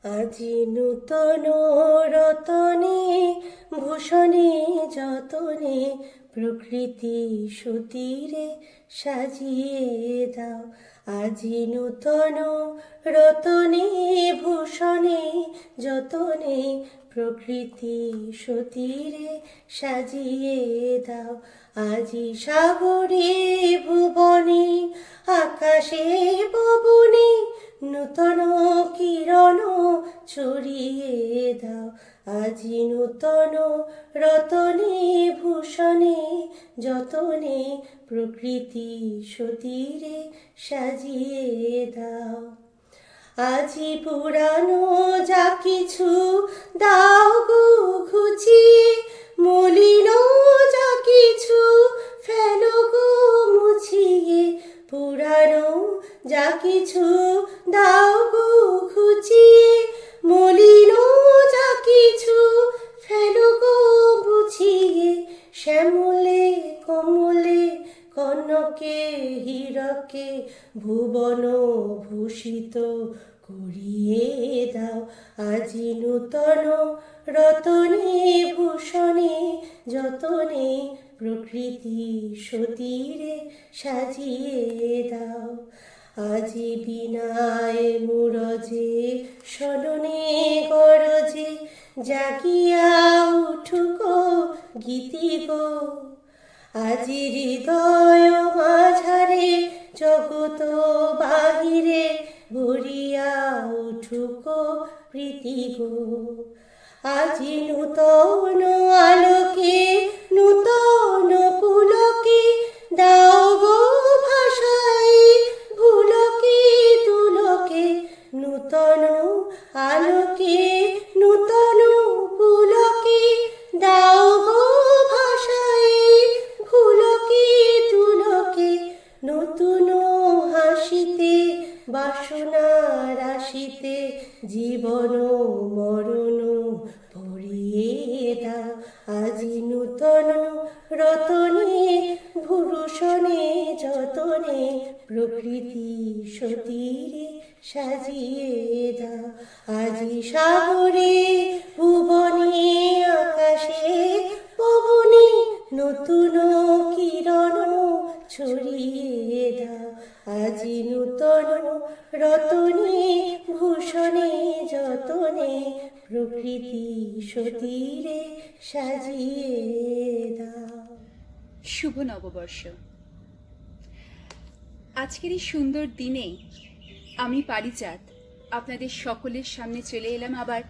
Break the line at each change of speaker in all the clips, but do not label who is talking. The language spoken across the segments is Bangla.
আজি নূতন রতনে ভূষণে যতনে প্রকৃতি সতীরে সাজিয়ে দাও। আজি নূতন রতনে ভূষণে যতনে প্রকৃতি সতীরে সাজিয়ে দাও। আজি সাগরে ভুবনে আকাশে পবনে নূতন কিরণ ছড়িয়ে দাও। আজি নূতন রতনে ভূষণে যতনে প্রকৃতি সতীরে সাজিয়ে দাও। আজি পুরানো যা কিছু দাও গো ঘুচিয়ে, মলিন যা কিছু ফেলো গো মুছিয়ে। পুরানো যা কিছু দাও গো ঘুচিয়ে, মলিন যা কিছু ফেলো গো মুছিয়ে। শ্যামলে কমলে কনকে হীরকে ভুবন ভূষিত করিয়ে দাও। আজি নূতন রতনে ভূষণে যতনে প্রকৃতি সতীরে সাজিয়ে দাও। আজি বিনায় মুরজে সদনে গরজে জাগিয়া উঠুক গীতি গো। আজি হৃদয় মাঝারে জগত বাহিরে ভরিয়া উঠুক প্রীতি গো। আজি নূতন আলোকে নূতন পুলকে দাও গো ভাষায় ভুলকে তুলকে। নূতন আলোকে নূতন পুলকে দাও গো ভাষায় ভুলকে তুলকে। নতুন হাসিতে বাসনা রাশিতে জীবন মরণ ভরিয়ে দাও। আজি নূতন রতনে ভূষণে যতনে প্রকৃতি সতীরে সাজিয়ে দাও। আজি সাগরে ভুবনে আকাশে পবনে নতুন কিরণ ছড়িয়ে দাও। আজি নূতন রতনে ভূষণে যতনে প্রকৃতি সতীরে সাজিয়ে দাও।
শুভ নববর্ষ। আজকের এই সুন্দর দিনে আমি পারিজাত আপনাদের সকলের সামনে চলে এলাম আবার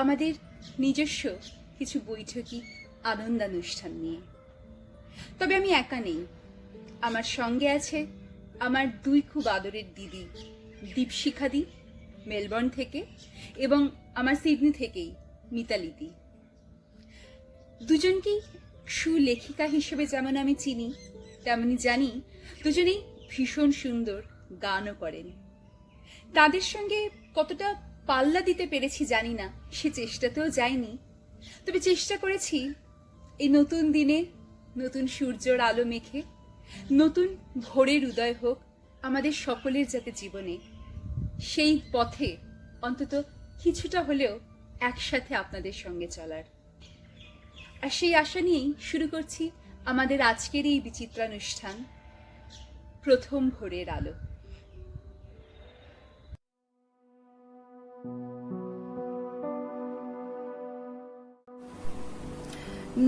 আমাদের নিজস্ব কিছু বৈঠকি আনন্দানুষ্ঠান নিয়ে। তবে আমি একা নেই, আমার সঙ্গে আছে আমার দুই খুব আদরের দিদি, দীপশিখাদি মেলবোর্ন থেকে এবং আমার সিডনি থেকেই মিতালিদি। দুজনকেই সুলেখিকা হিসেবে যেমন আমি চিনি, তেমনি জানি দুজনেই ভীষণ সুন্দর গানও করেন। তাদের সঙ্গে কতটা পাল্লা দিতে পেরেছি জানি না, সে চেষ্টাতেও যায়নি। তবে চেষ্টা করেছি এই নতুন দিনে নতুন সূর্যের আলো মেখে নতুন ভোরের উদয় হোক আমাদের সকলের যাতে জীবনে, সেই পথে অন্তত কিছুটা হলেও একসাথে আপনাদের সঙ্গে চলার। আর সেই আশা নিয়েই শুরু করছি আমাদের আজকের এই বিচিত্রানুষ্ঠান প্রথম ভোরের আলো।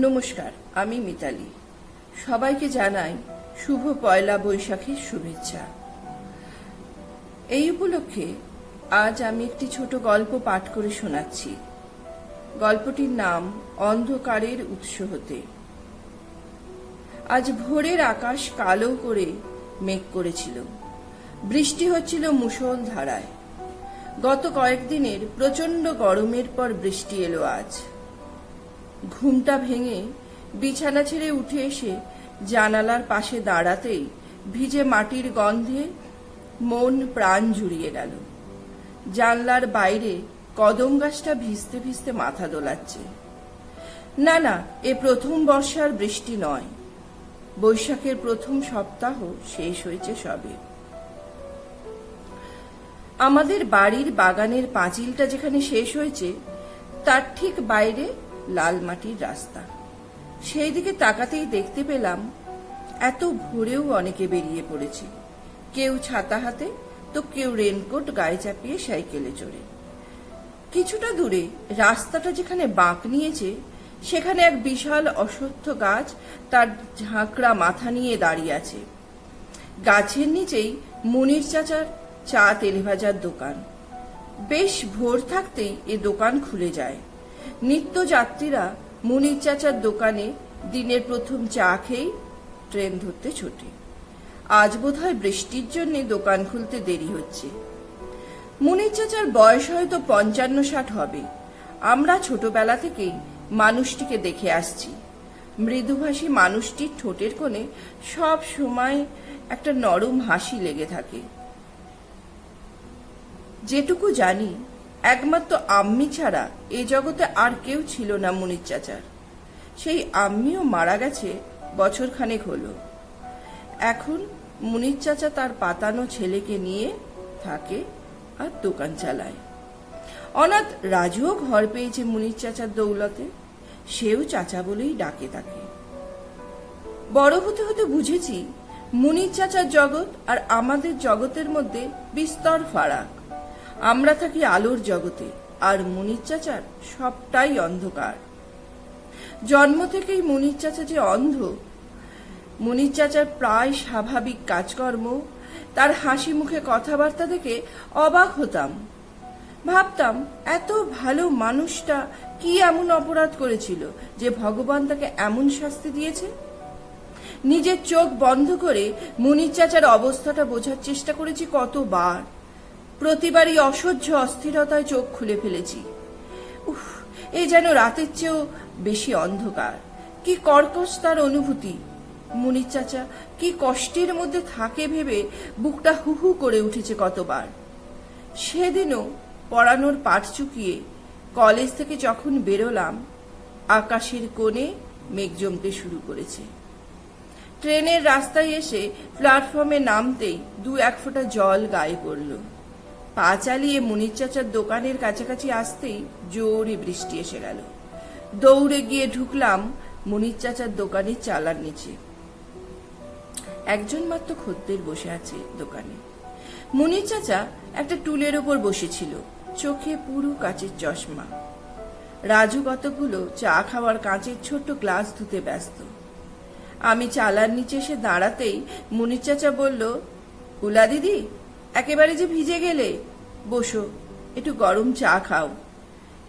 নমস্কার, আমি মিতালি। সবাইকে জানাই শুভ পয়লা বৈশাখের শুভেচ্ছা। এই উপলক্ষে আজ আমি একটি ছোট গল্প পাঠ করে শোনাচ্ছি। গল্পটির নাম অন্ধকারের উৎস হতে। আজ ভোরের আকাশ কালো করে মেঘ করেছিল, বৃষ্টি হচ্ছিল মুষলধারায়। গত কয়েকদিনের প্রচন্ড গরমের পর বৃষ্টি এলো আজ। ঘুমটা ভেঙে বিছানা ছেড়ে উঠে এসে জানালার পাশে দাঁড়াতেই ভিজে মাটির গন্ধে মন প্রাণ জুড়িয়ে গেল। জানলার বাইরে কদম গাছটা ভিজতে ভিজতে মাথা দোলাচ্ছে। না না, এ প্রথম বর্ষার বৃষ্টি নয়। বৈশাখের প্রথম সপ্তাহ শেষ হয়েছে সবে। আমাদের বাড়ির বাগানের পাঁচিলটা যেখানে শেষ হয়েছে তার ঠিক বাইরে লাল মাটির রাস্তা। সেই দিকে তাকাতেই দেখতে পেলাম এত ভোরেও অনেকে বেরিয়ে পড়েছে, কেউ ছাতা হাতে তো কেউ রেনকোট গায়ে চাপিয়ে সাইকেলে চড়ে। কিছুটা দূরে রাস্তাটা যেখানে বাঁক নিয়েছে সেখানে এক বিশাল অশ্বত্থ গাছ তার ঝাঁকড়া মাথা নিয়ে দাঁড়িয়ে আছে। গাছের নিচেই মুনির চাচার চা তেলে ভাজার দোকান। বেশ ভোর থাকতেই এ দোকান খুলে যায়। নিত্য যাত্রীরা মুনির চাচার দোকানে দিনের প্রথম চা খেয়েই ট্রেন ধরতে ছোটে। আজ বোধহয় বৃষ্টির জন্য দোকান খুলতে দেরি হচ্ছে। মুনির চাচার বয়স হয়তো ৫৫-৬০ হবে। আমরা ছোটবেলা থেকেই মানুষটিকে দেখে আসছি। মৃদুভাষী মানুষটির ঠোঁটের কোণে সব সময় একটা নরম হাসি লেগে থাকে। যেটুকু জানি একমাত্র আম্মি ছাড়া এ জগতে আর কেউ ছিল না মুনির চাচার। সেই আম্মিও মারা গেছে বছরখানেক হলো। এখন মুনির চাচা তার পাতানো ছেলেকে নিয়ে থাকে আর দোকান চালায়। অনাথ রাজুও ঘর পেয়েছে মুনির চাচার দৌলতে, সেও চাচা বলেই ডাকে তাকে। বড় হতে হতে বুঝেছি মুনির চাচার জগৎ আর আমাদের জগতের মধ্যে বিস্তর ফারাক। আমরা থাকি আলোর জগতে আর মুনির চাচার সবটাই অন্ধকার। জন্ম থেকেই মুনির চাচা যে অন্ধ, মুনির চাচার প্রায় স্বাভাবিক কাজকর্ম, তার হাসি মুখে কথাবার্তা দেখে অবাক হতাম। ভাবতাম এত ভালো মানুষটা কি এমন অপরাধ করেছিল যে ভগবান তাকে এমন শাস্তি দিয়েছে। নিজের চোখ বন্ধ করে মুনির চাচার অবস্থাটা বোঝার চেষ্টা করেছি কতবার। প্রতিবারই অসহ্য অস্থিরতায় চোখ খুলে ফেলেছি। উফ, এ যেন রাতের চেয়েও বেশি অন্ধকার। কি কর্কশ তার অনুভূতি। মুনির চাচা কি কষ্টের মধ্যে থাকে ভেবে বুকটা হু হু করে উঠেছে কতবার। সেদিনও পড়ানোর পাঠ চুকিয়ে কলেজ থেকে যখন বেরোলাম, আকাশের কোণে মেঘ জমতে শুরু করেছে। ট্রেনের রাস্তায় এসে প্ল্যাটফর্মে নামতেই ২-১ ফোঁটা জল গায়ে পড়ল। পা চালিয়ে মুনির চাচার দোকানের কাছাকাছি আসতেই জোরে বৃষ্টি এসে গেল। দৌড়ে গিয়ে ঢুকলাম মুনির চাচার দোকানের চালার নিচে। একজন মাত্র খদ্দের বসে আছে দোকানে। মুনির চাচা একটা টুলের ওপর বসেছিল, চোখে পুরো কাচের চশমা। রাজু কতগুলো চা খাওয়ার কাঁচের ছোট্ট গ্লাস ধুতে ব্যস্ত। আমি চালার নিচে এসে দাঁড়াতেই মুনির চাচা বলল, উলা দিদি, একেবারে যে ভিজে গেলে, বসো, একটু গরম চা খাও,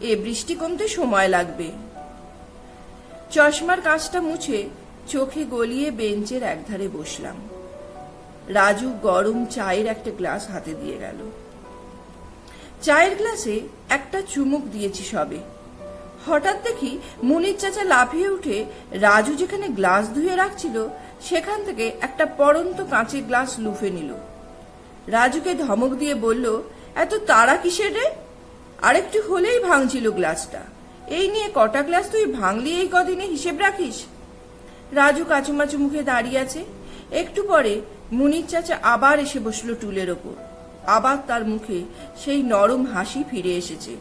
এ বৃষ্টি কমতে সময় লাগবে। চশমার কাঁচটা মুছে চোখে গলিয়ে বেঞ্চের একধারে বসলাম। রাজু গরম চায়ের একটা গ্লাস হাতে দিয়ে গেল। চায়ের গ্লাসে একটা চুমুক দিয়েছি সবে। হঠাৎ দেখি মুনির চাচা লাফিয়ে উঠে রাজু যেখানে গ্লাস ধুয়ে রাখছিল সেখান থেকে একটা পড়ন্ত কাঁচের গ্লাস লুফে নিল। রাজুকে ধমক দিয়ে বলল, এত তাড়া কিসের রে? আরেকটু হলেই ভাঙছিল গ্লাসটা। এই নিয়ে কটা গ্লাস তুই ভাঙলি এই কদিনে, হিসেব রাখিস? রাজু কাচুমাচু মুখে দাঁড়িয়ে আছে। একটু পরে মুনির চাচা আবার এসে বসলো টুলের ওপর। আবার তার মুখে সেই নরম হাসি ফিরে এসেছে।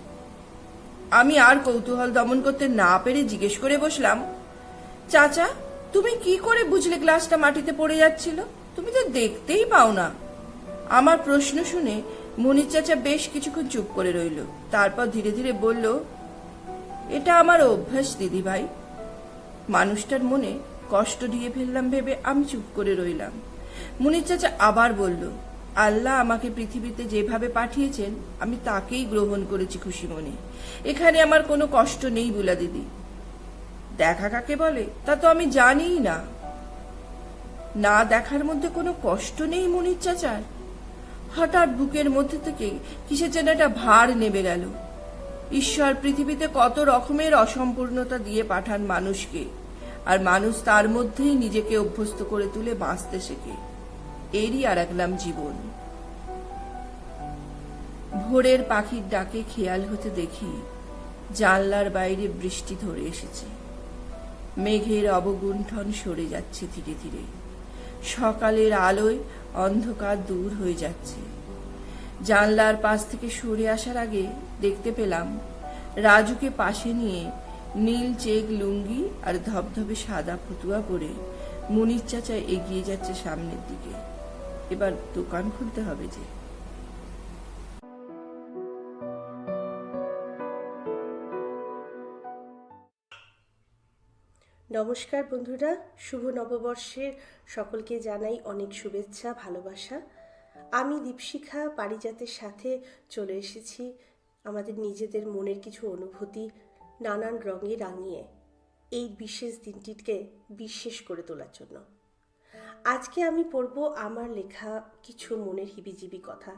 আমি আর কৌতূহল দমন করতে না পেরে জিজ্ঞেস করে বসলাম, চাচা, তুমি কি করে বুঝলে গ্লাসটা মাটিতে পড়ে যাচ্ছিল? তুমি তো দেখতেই পাও না। আমার প্রশ্ন শুনে মুনির চাচা বেশ কিছুক্ষণ চুপ করে রইল। তারপর ধীরে ধীরে বলল, এটা আমার অভ্যাস দিদি ভাই। মানুষটার মনে কষ্ট দিয়ে ফেললাম ভেবে আমি চুপ করে রইলাম। মুনির চাচা আবার বলল, আল্লাহ আমাকে পৃথিবীতে যেভাবে পাঠিয়েছেন আমি তাকেই গ্রহণ করেছি খুশি মনে। এখানে আমার কোনো কষ্ট নেই বুলা দিদি। দেখা কাকে বলে তা তো আমি জানিই না। না দেখার মধ্যে কোনো কষ্ট নেই মুনির চাচার? হঠাৎ বুকের মধ্যে থেকে কিসের যেন একটা ভার নেমে গেল। ঈশ্বর পৃথিবীতে কত রকমের অসম্পূর্ণতা দিয়ে পাঠান মানুষকে, আর মানুষ তার মধ্যেই নিজেকে অভ্যস্ত করে তুলে বাঁচতে শেখে। এরই আর এক নাম জীবন। ভোরের পাখির ডাকে খেয়াল হতে দেখি জানলার বাইরে বৃষ্টি ধরে এসেছে। মেঘের অবগুণ্ঠন সরে যাচ্ছে ধীরে ধীরে। সকালের আলোয় অন্ধকার দূর হয়ে যাচ্ছে। জানলার পাশ থেকে সরে আসার আগে দেখতে পেলাম রাজুকে পাশে নিয়ে নীল চেক লুঙ্গি আর ধবধবে সাদা ফতুয়া পরে মুনির চাচা এগিয়ে যাচ্ছে সামনের দিকে। এবার দোকান খুলতে হবে যে।
নমস্কার বন্ধুরা, শুভ নববর্ষের সকলকে জানাই অনেক শুভেচ্ছা, ভালোবাসা। আমি দীপশিখা পারিজাতের সাথে চলে এসেছি আমাদের নিজেদের মনের কিছু অনুভূতি নানান রঙে রাঙিয়ে এই বিশেষ দিনটিকে বিশেষ করে তোলার জন্য। আজকে আমি পড়ব আমার লেখা কিছু মনের হিবিজিবি কথা।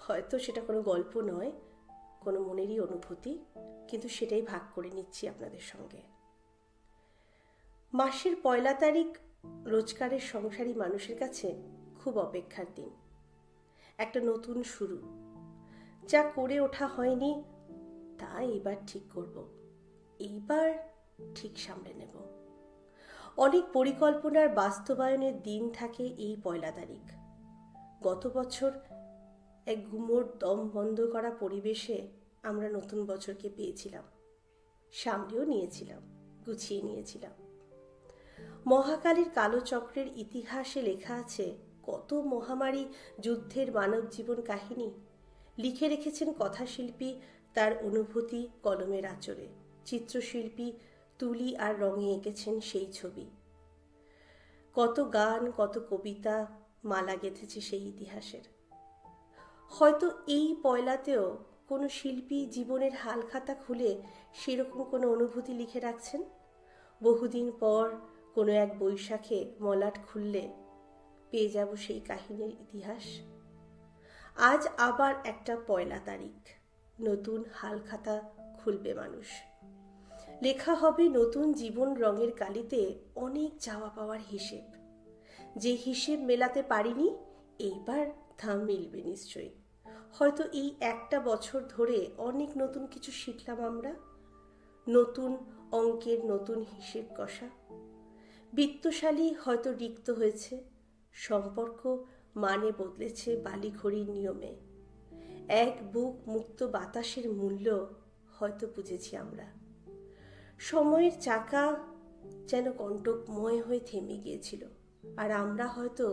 হয়তো সেটা কোনো গল্প নয়, কোনো মনেরই অনুভূতি, কিন্তু সেটাই ভাগ করে নিচ্ছি আপনাদের সঙ্গে। মাসের 1 তারিখ রোজগারের সংসারী মানুষের কাছে খুব অপেক্ষার দিন। একটা নতুন শুরু, যা করে ওঠা হয়নি তা এবার ঠিক করব, এইবার ঠিক সামলে নেব। অনেক পরিকল্পনার বাস্তবায়নের দিন থাকে এই 1 তারিখ। গত বছর এক গুমোট দম বন্ধ করা পরিবেশে আমরা নতুন বছরকে পেয়েছিলাম, সামলেও নিয়েছিলাম, গুছিয়ে নিয়েছিলাম। মহাকালীর কালো চক্রের ইতিহাসে লেখা আছে কত মহামারী, যুদ্ধের মানব জীবন কাহিনী। লিখে রেখেছেন কথাশিল্পী তার অনুভূতি কলমের আঁচড়ে, চিত্রশিল্পী তুলি আর রঙে এঁকেছেন সেই ছবি। কত গান, কত কবিতা মালা গেঁথেছে সেই ইতিহাসের। হয়তো এই পয়লাতেও কোনো শিল্পী জীবনের হালখাতা খুলে সেরকম কোনো অনুভূতি লিখে রাখছেন। বহুদিন পর কোনো এক বৈশাখে মলাট খুললে পেয়ে যাব সেই কাহিনীর ইতিহাস। আজ আবার একটা 1 তারিখ, নতুন হালখাতা খুলবে মানুষ। লেখা হবে নতুন জীবন রঙের কালিতে অনেক চাওয়া পাওয়ার হিসেব। যে হিসেব মেলাতে পারিনি, এইবার তা মিলবে নিশ্চয়ই। হয়তো এই একটা বছর ধরে অনেক নতুন কিছু শিখলাম আমরা, নতুন অঙ্কের নতুন হিসেব কষা। বিত্তশালী হয়তো রিক্ত হয়েছে, সম্পর্ক মানে বদলেছে বালিঘড়ির নিয়মে। এক বুক মুক্ত বাতাসের মূল্য হয়তো বুঝেছি আমরা। সময়ের চাকা যেন কণ্টকময় হয়ে থেমে গিয়েছিল, আর আমরা হয়তো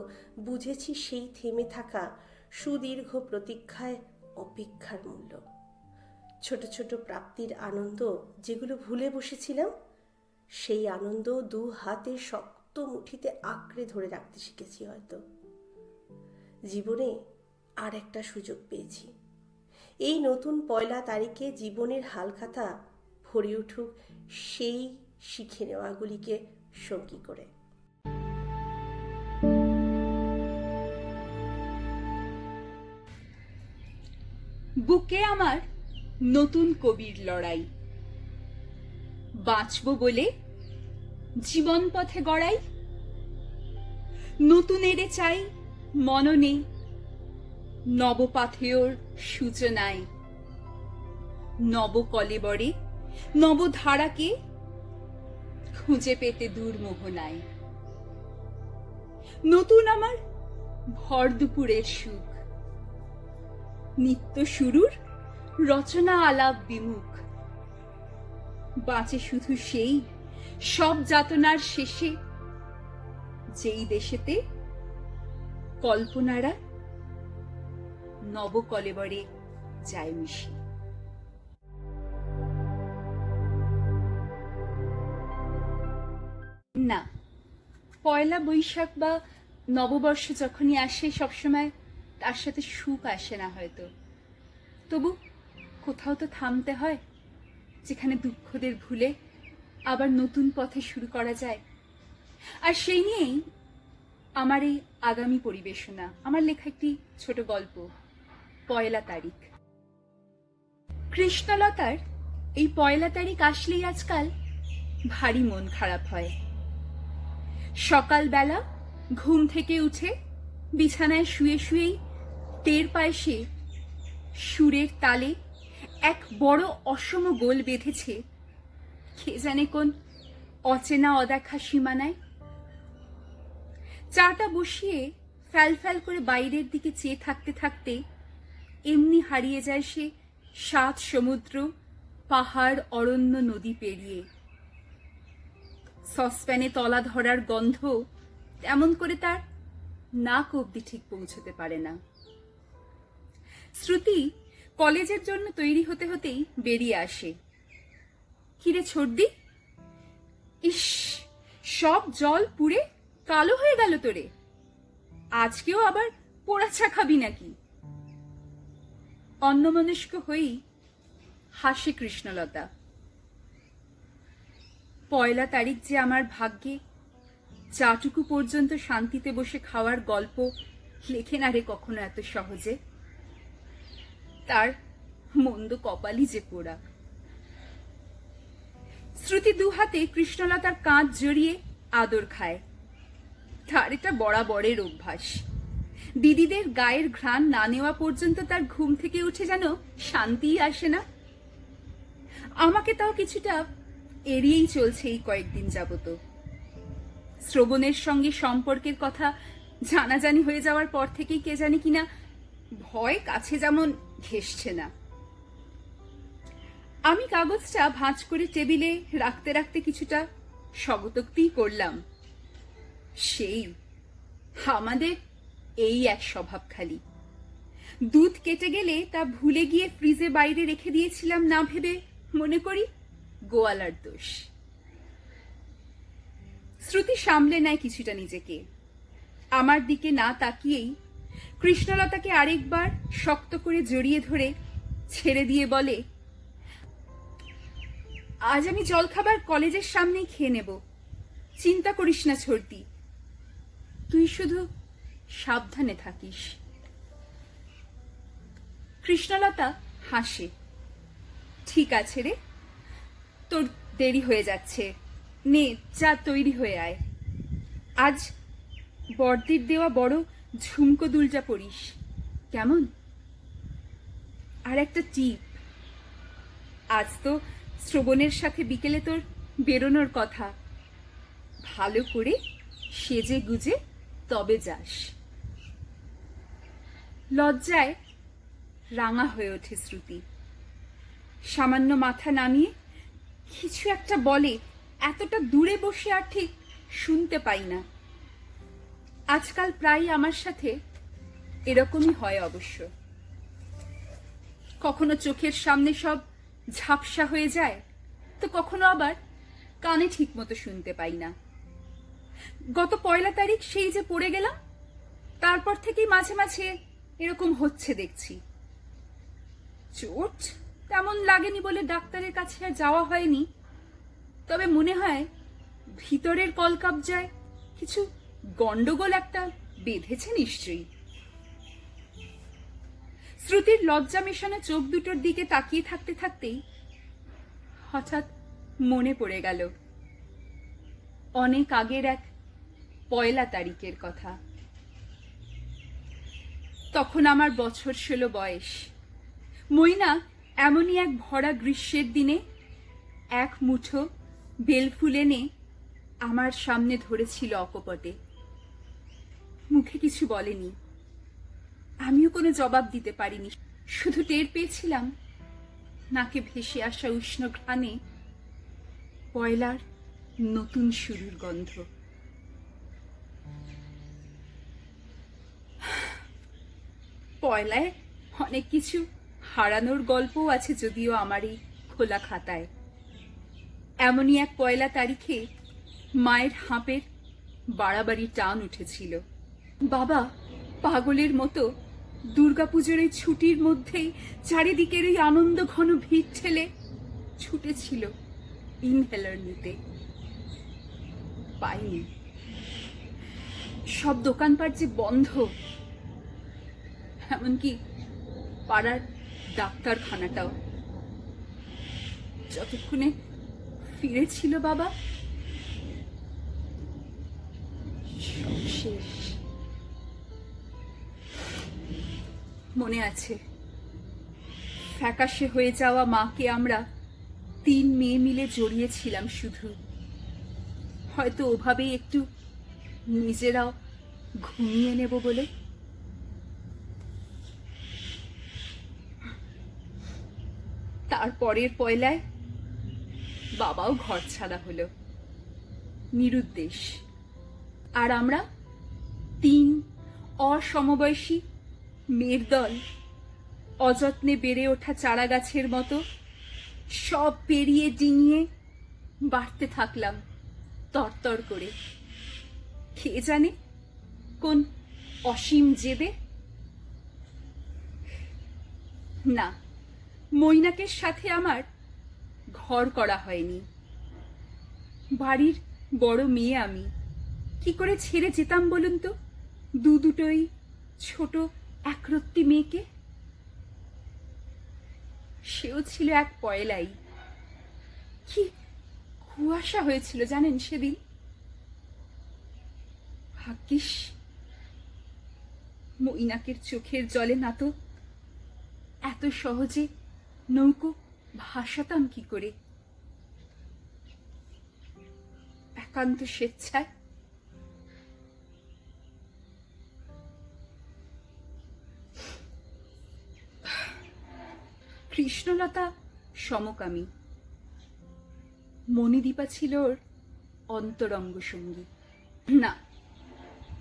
বুঝেছি সেই থেমে থাকা সুদীর্ঘ প্রতীক্ষায় অপেক্ষার মূল্য। ছোট ছোট প্রাপ্তির আনন্দ যেগুলো ভুলে বসেছিলাম, সেই আনন্দ 2 হাতে শক্ত মুঠিতে আঁকড়ে ধরে রাখতে শিখেছি হয়তো। জীবনে আর একটা সুযোগ পেয়েছি। এই নতুন 1 তারিখে জীবনের হালখাতা ভরে উঠুক সেই শিখে নেওয়াগুলিকে সঙ্গী করে।
বুকে আমার নতুন কবির লড়াই, বাঁচব বলে জীবন পথে গড়াই। নতুন এড়ে চাই মননে, নবপাথেয়র সূচনায়। নব কলেবরে নবধারাকে খুঁজে পেতে দূর মোহনায়। নতুন আমার ভর দুপুরের সুখ, নিত্য শুরুর রচনা আলাপ বিমুখ। বাঁচে শুধু সেই সব যাতনার শেষে, যেই দেশেতে কল্পনারা নবকলেবরে যায় মিশে। না, 1 বৈশাখ বা নববর্ষ যখনই আসে সবসময় তার সাথে সুখ আসে না হয়তো। তবু কোথাও তো থামতে হয়, যেখানে দুঃখদের ভুলে আবার নতুন পথে শুরু করা যায়। আর সেই নিয়েই আমার এই আগামী পরিবেশনা, আমার লেখা একটি ছোট গল্প 1 তারিখ। কৃষ্ণলতার এই 1 তারিখ আসলেই আজকাল ভারী মন খারাপ হয়। সকালবেলা ঘুম থেকে উঠে বিছানায় শুয়ে শুয়েই টের পায় সে সুরের তালে এক বড় অসম গোল বেঁধেছে কে জানে কোন অচেনা অদেখা সীমানায়। চাটা বসিয়ে ফ্যাল ফ্যাল করে বাইরের দিকে চেয়ে থাকতে থাকতে এমনি হারিয়ে যায় সে 7 সমুদ্র, পাহাড়, অরণ্য, নদী পেরিয়ে। সসপ্যানে তলা ধরার গন্ধ তেমন করে তার নাক অব্দি ঠিক পৌঁছতে পারে না। শ্রুতি কলেজের জন্য তৈরি হতে হতেই বেরিয়ে আসে। কিরে ছোটদি, ইস, সব জল পুড়ে কালো হয়ে গেল তোরে। আজকেও আবার পোড়া চা খাবি নাকি? অন্যমনস্ক হয়েই হাসে কৃষ্ণলতা। পয়লা তারিখ যে আমার ভাগ্যে চাটুকু পর্যন্ত শান্তিতে বসে খাওয়ার গল্প লেখে না রে কখনো এত সহজে। তার মন্দ কপালই যে পোড়া। শ্রুতি 2 হাতে কৃষ্ণলতার কাঁধ জড়িয়ে আদর খায়। তার এটা বরাবরের অভ্যাস। দিদিদের গায়ের ঘ্রাণ না নেওয়া পর্যন্ত তার ঘুম থেকে উঠে যেন শান্তিই আসে না। আমাকে তাও কিছুটা এড়িয়েই চলছে এই কয়েকদিন যাবত। শ্রবণের সঙ্গে সম্পর্কের কথা জানাজানি হয়ে যাওয়ার পর থেকেই কে জানি কিনা ভয় কাছে যেমন ঘেঁষছে না। আমি কাগজটা ভাঁজ করে টেবিলে রাখতে রাখতে কিছুটা স্বগতোক্তিই করলাম। সেই আমাদের এই এক স্বভাব খালি। দুধ কেটে গেলে তা ভুলে গিয়ে ফ্রিজে বাইরে রেখে দিয়েছিলাম না ভেবে মনে করি গোয়ালার দোষ। শ্রুতি সামলে নেয় কিছুটা নিজেকে। আমার দিকে না তাকিয়েই কৃষ্ণলতাকে আরেকবার শক্ত করে জড়িয়ে ধরে ছেড়ে দিয়ে বলে, আজ আমি জলখাবার কলেজের সামনেই খেয়ে নেব, চিন্তা করিস না ছোটদি, তুই শুধু সাবধানে থাকিস। কৃষ্ণলতা হাসে। ঠিক আছে রে, তোর দেরি হয়ে যাচ্ছে, নে যা তৈরি হয়ে আয়। আজ বড়দির দেওয়া বড় ঝুমকো দুলটা পরিস কেমন? আর একটা টিপ, আজ তো শ্রবণের সাথে বিকেলে তোর বেরোনোর কথা, ভালো করে সেজে গুজে তবে যাস। লজ্জায় রাঙা হয়ে ওঠে শ্রুতি। সামান্য মাথা নামিয়ে কিছু একটা বলে, এতটা দূরে বসে আর ঠিক শুনতে পাই না। আজকাল প্রায় আমার সাথে এরকমই হয় অবশ্য। কখনো চোখের সামনে সব ঝাপসা হয়ে যায়, তো কখনো আবার কানে ঠিক মতো শুনতে পাই না। গত 1 তারিখ সেই যে পড়ে গেলাম, তারপর থেকেই মাঝে মাঝে এরকম হচ্ছে দেখছি। চোট তেমন লাগেনি বলে ডাক্তারের কাছে আর যাওয়া হয়নি, তবে মনে হয় ভিতরের কলকবজায় কিছু গন্ডগোল একটা বেঁধেছে নিশ্চয়ই। শ্রুতির লজ্জা মেশানো চোখ দুটোর দিকে তাকিয়ে থাকতে থাকতেই হঠাৎ মনে পড়ে গেল অনেক আগের এক 1 তারিখের কথা। তখন আমার বছর 16 বয়স। মইনা এমনই এক ভরা গ্রীষ্মের দিনে এক মুঠো বেলফুল এনে আমার সামনে ধরেছিল অকপটে। মুখে কিছু বলেনি, আমিও কোনো জবাব দিতে পারিনি। শুধু টের পেয়েছিলাম নাকে ভেসে আসা উষ্ণ ঘ্রাণে পয়লার নতুন শুরুর গন্ধ। পয়লায় অনেক কিছু হারানোর গল্পও আছে যদিও আমার এই খোলা খাতায়। এমনই এক 1 তারিখে মায়ের হাঁপের বাড়াবাড়ি টান উঠেছিল। বাবা পাগলের মতো দুর্গাপুজোর এই ছুটির মধ্যেই চারিদিকের ওই আনন্দ ঘন ভিড় ঠেলে ছুটেছিল ইনহেলার নিতে। পাইনি। সব দোকানপাট যে বন্ধ, এমনকি পাড়ার ডাক্তারখানাটাও। যতক্ষণে ফিরেছিল বাবা, সব শেষ। মনে আছে ফ্যাকাশে হয়ে যাওয়া মাকে আমরা 3 মেয়ে মিলে জড়িয়েছিলাম শুধু, হয়তো ওভাবেই একটু নিজেরাও ঘুমিয়ে নেব বলে। তারপরের পয়লায় বাবাও ঘর ছাড়া হলো, নিরুদ্দেশ। আর আমরা 3 অসমবয়সী মেয়ের দল অযত্নে বেড়ে ওঠা চারা গাছের মতো সব পেরিয়ে ডিঙিয়ে বাড়তে থাকলাম তরতর করে। কে জানে কোন অসীম জেদে। না, মৈনাকের সাথে আমার ঘর করা হয়নি। বাড়ির বড় মেয়ে আমি, কি করে ছেড়ে যেতাম বলুন তো দুটোই ছোট একরত্তি মেয়েকে? সেও ছিল এক পয়লাই। কি কুয়াশা হয়েছিল জানেন সেদিন। ভাগ্যিস মৈনাকের চোখের জলে না তো এত সহজে নৌকো ভাসাতাম কি করে। একান্ত স্বেচ্ছায় কৃষ্ণলতা সমকামী, মণিদীপা ছিল ওর অন্তরঙ্গ সঙ্গী। না,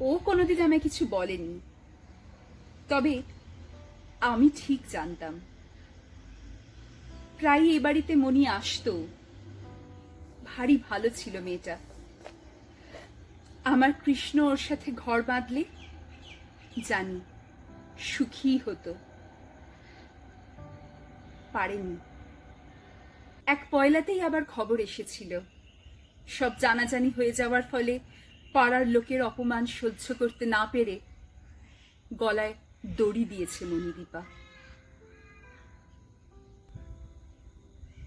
ও কোনোদিন আমায় কিছু বলেনি, তবে আমি ঠিক জানতাম। প্রায় এ বাড়িতে মণি আসতো। ভারী ভালো ছিল মেয়েটা। আমার কৃষ্ণ ওর সাথে ঘর বাঁধলে জানি সুখী হতো। পারেনি। এক পয়লাতেই আবার খবর এসেছিল। সব জানাজানি হয়ে যাওয়ার ফলে পাড়ার লোকের অপমান সহ্য করতে না পেরে গলায় দড়ি দিয়েছে মণিদীপা।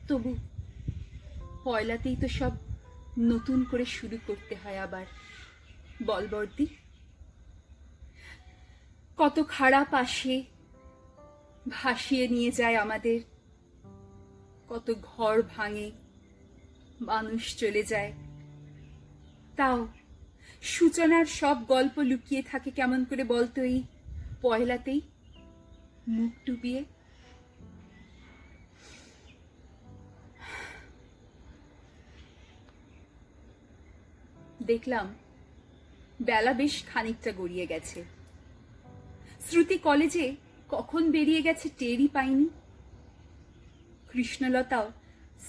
তবু পয়লাতেই তো সব নতুন করে শুরু করতে হয় আবার। বলবর্দি, কত খারাপ আসে ভাসিয়ে নিয়ে যায় আমাদের, কত ঘর ভাঙে, মানুষ চলে যায়। তাও সূচনার সব গল্প লুকিয়ে থাকে কেমন করে বলতো এই পয়লাতেই মুখ ডুবিয়ে। দেখলাম বেলা বেশ খানিকটা গড়িয়ে গেছে। শ্রুতি কলেজে কখন বেরিয়ে গেছে টেরই পাইনি। কৃষ্ণলতাও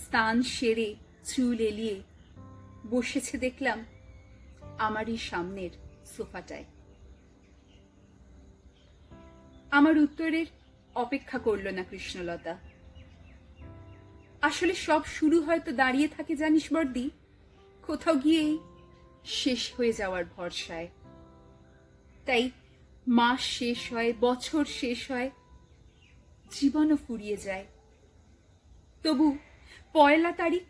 স্নান সেরে চুল এলিয়ে বসেছে দেখলাম আমারই সামনের সোফাটায়। আমার উত্তরের অপেক্ষা করল না কৃষ্ণলতা। আসলে সব শুরু হয়তো দাঁড়িয়ে থাকে জানিস বর্দি, কোথাও গিয়েই শেষ হয়ে যাওয়ার ভরসায়। তাই মাস শেষ হয়, বছর শেষ হয়, জীবনও ফুরিয়ে যায়, তবু পয়লা তারিখ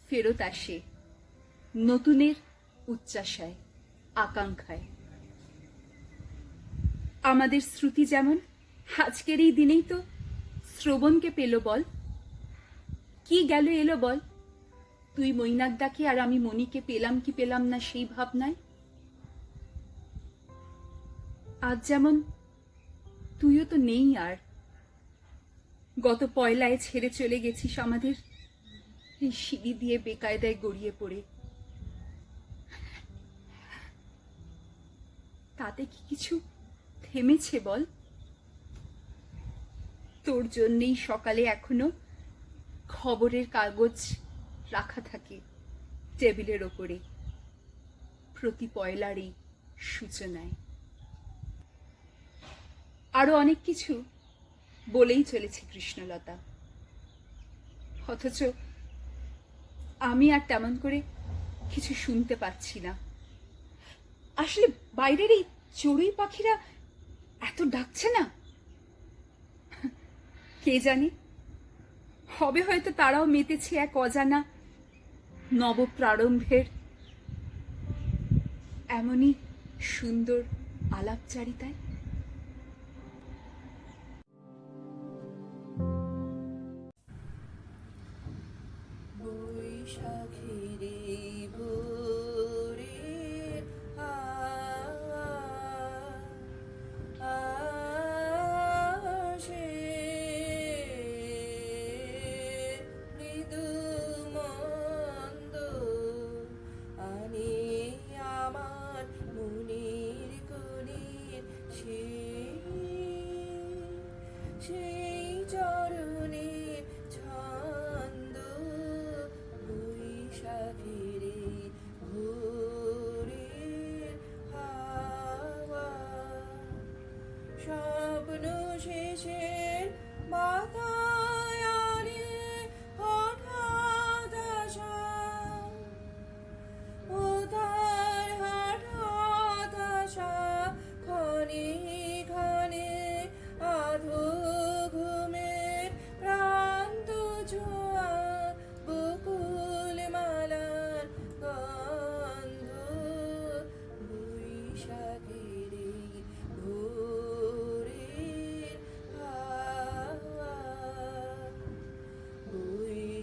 ফেরত আসে নতুনের উচ্চাশায়, আকাঙ্ক্ষায়। আমাদের শ্রুতি যেমন আজকের এই দিনেই তো শ্রবণকে পেল বল। কি গেল এলো বল, তুই মৈনাক ডাকে আর আমি মণিকে পেলাম কি পেলাম না সেই ভাবনায়। আজ যেমন তুইও তো নেই আর। গত পয়লায় ছেড়ে চলে গেছিস আমাদের এই সিঁড়ি দিয়ে বেকায়দায় গড়িয়ে পড়ে। তাতে কি কিছু থেমেছে বল? তোর জন্যেই সকালে এখনো খবরের কাগজ রাখা থাকে টেবিলের ওপরে, প্রতি পয়লার এই সূচনায়। আরো অনেক কিছু বলেই চলেছে কৃষ্ণলতা, অথচ আমি আর তেমন করে কিছু শুনতে পাচ্ছি না। আসলে বাইরের এই চড়ুই পাখিরা এত ডাকছে না, কে জানে, হবে হয়তো তারাও মেতেছে এক অজানা নবপ্রারম্ভের এমনই সুন্দর আলাপচারিতায়।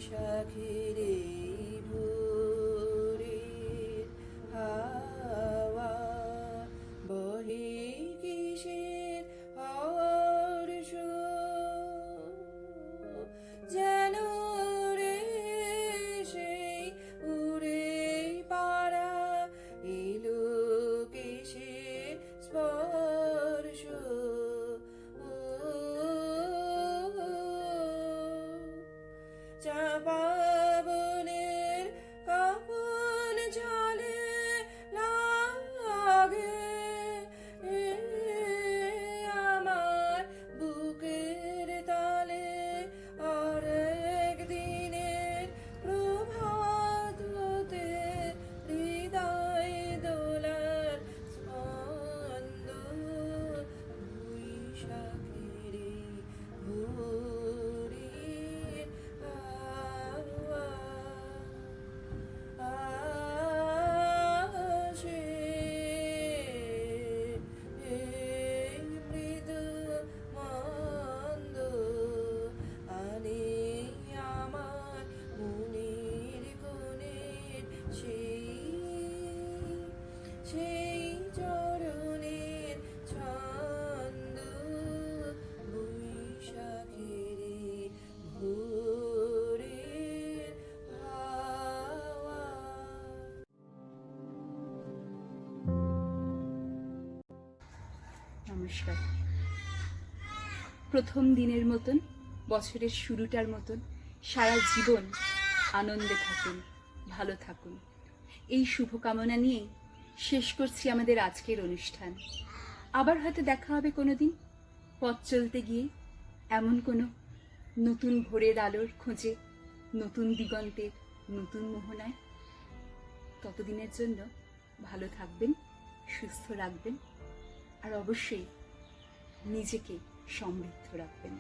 বৈশাখের এই ভোরের হাওয়া বহে কিসের হর্ষ যেন রে সেই উড়ে পাড়া এলো কিসের স্পর্শ চাপা বনের কাপন ঝালে লাগে আমার বুকের তালে আর একদিনের প্রভাত হতে হৃদয় দোলার স্পন্দ বৈশাখের ভোরের হাওয়া আসে এই মৃদু মন্দ আনে আমার মনের কোণের সেই চরণের ছন্দ বৈশাখের ভোরের হাওয়া।
নমস্কার। প্রথম দিনের মতন, বছরের শুরুটার মতন সারা জীবন আনন্দে থাকুন, ভালো থাকুন, এই শুভকামনা নিয়েই শেষ করছি আমাদের আজকের অনুষ্ঠান। আবার হয়তো দেখা হবে কোনোদিন পথ চলতে গিয়ে এমন কোনো নতুন ভোরের আলোর খোঁজে, নতুন দিগন্তের নতুন মোহনায়। ততদিনের জন্য ভালো থাকবেন, সুস্থ রাখবেন, আর অবশ্যই নিজেকে সমৃদ্ধ রাখবেন।